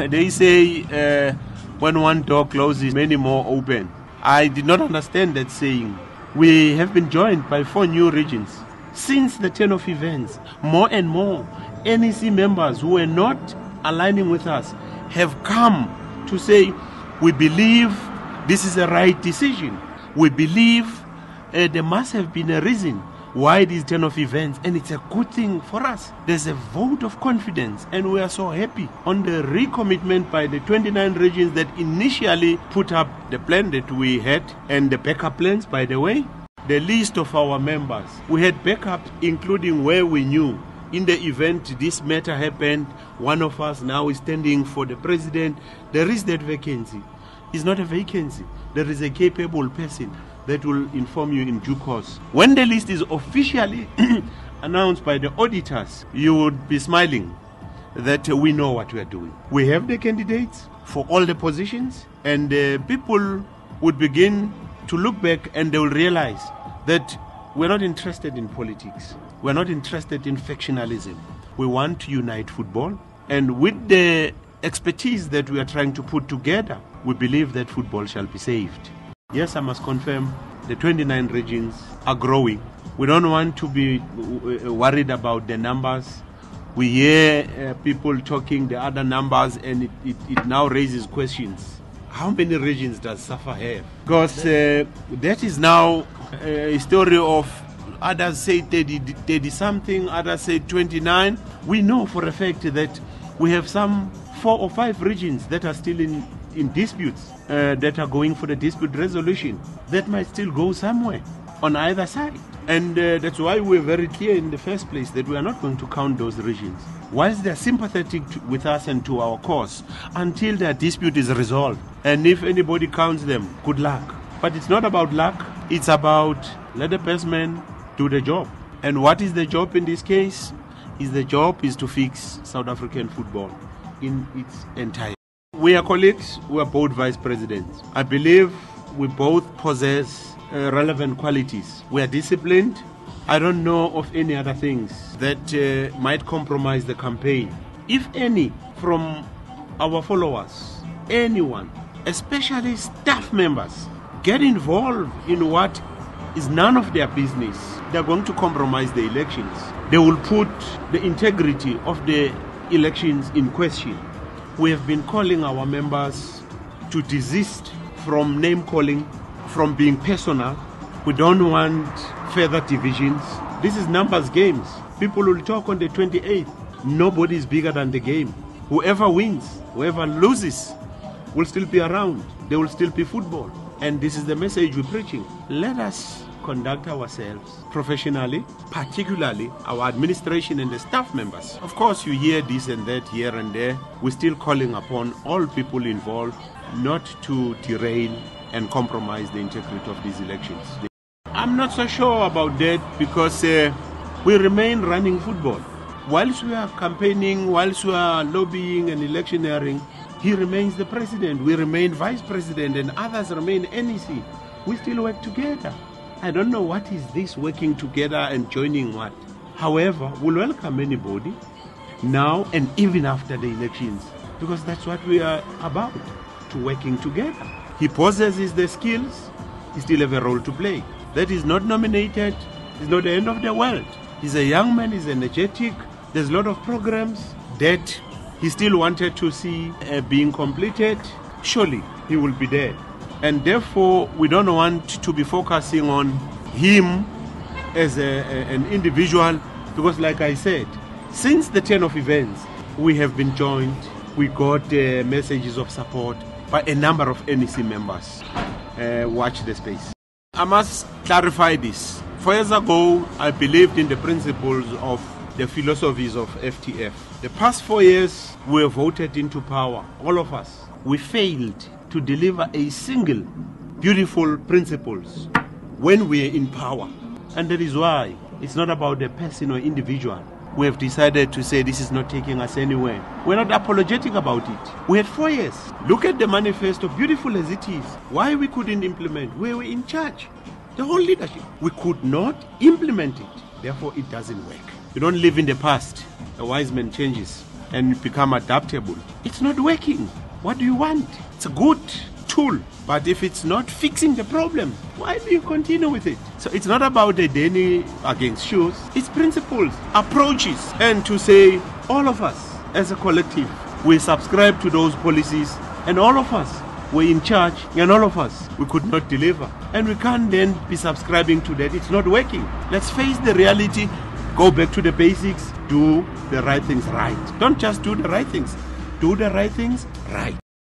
They say when one door closes, many more open. I did not understand that saying. We have been joined by 4 new regions. Since the turn of events, more and more NEC members who were not aligning with us have come to say, we believe this is a right decision. We believe there must have been a reason why this turn of events, and it's a good thing for us. There's a vote of confidence, and we are so happy on the recommitment by the 29 regions that initially put up the plan that we had, and the backup plans, by the way. The list of our members, we had backup, including where we knew in the event this matter happened, one of us now is standing for the president. There is that vacancy. It's not a vacancy. There is a capable person that will inform you in due course. When the list is officially announced by the auditors, you would be smiling that we know what we are doing. We have the candidates for all the positions, and people would begin to look back and they will realize that we're not interested in politics. We're not interested in factionalism. We want to unite football, and with the expertise that we are trying to put together, we believe that football shall be saved. Yes, I must confirm the 29 regions are growing. We don't want to be worried about the numbers. We hear people talking the other numbers, and it now raises questions. How many regions does SAFA have? Because that is now a story of others say 30 something, others say 29. We know for a fact that we have some 4 or 5 regions that are still in disputes, that are going for the dispute resolution. That might still go somewhere on either side. And that's why we're very clear in the first place that we are not going to count those regions. Whilst they're sympathetic with us and to our cause, until their dispute is resolved. And if anybody counts them, good luck. But it's not about luck, it's about let the best man do the job. And what is the job in this case? The job is to fix South African football in its entirety. We are colleagues, we are both vice presidents. I believe we both possess relevant qualities. We are disciplined. I don't know of any other things that might compromise the campaign. If any from our followers, anyone, especially staff members, get involved in what is none of their business, they're going to compromise the elections. They will put the integrity of the elections in question. We have been calling our members to desist from name calling, from being personal. We don't want further divisions. This is numbers games. People will talk on the 28th. Nobody is bigger than the game. Whoever wins, whoever loses will still be around. There will still be football. And this is the message we're preaching. Let us conduct ourselves professionally, particularly our administration and the staff members. Of course, you hear this and that here and there. We're still calling upon all people involved not to derail and compromise the integrity of these elections. I'm not so sure about that because we remain running football. Whilst we are campaigning, whilst we are lobbying and electioneering, he remains the president, we remain vice president, and others remain NEC. We still work together. I don't know what is this working together and joining what. However, we'll welcome anybody now and even after the elections, because that's what we are about, to working together. He possesses the skills, he still have a role to play. That is not nominated, it's not the end of the world. He's a young man, he's energetic, there's a lot of programs that he still wanted to see being completed. Surely he will be there. And therefore, we don't want to be focusing on him as an individual, because like I said, since the turn of events, we have been joined. We got messages of support by a number of NEC members. Watch the space. I must clarify this. 4 years ago, I believed in the principles of the philosophies of FTF. The past 4 years, we were voted into power, all of us. We failed to deliver a single beautiful principles when we are in power. And that is why it's not about the person or individual. We have decided to say this is not taking us anywhere. We're not apologetic about it. We had 4 years. Look at the manifesto, beautiful as it is. Why we couldn't implement? We were in charge. The whole leadership. We could not implement it. Therefore, it doesn't work. You don't live in the past. A wise man changes and become adaptable. It's not working. What do you want? It's a good tool, but if it's not fixing the problem, why do you continue with it? So it's not about the Danny against shoes. It's principles, approaches, and to say all of us as a collective, we subscribe to those policies, and all of us were in charge, and all of us, we could not deliver. And we can't then be subscribing to that. It's not working. Let's face the reality, go back to the basics, do the right things right. Don't just do the right things, do the right things right.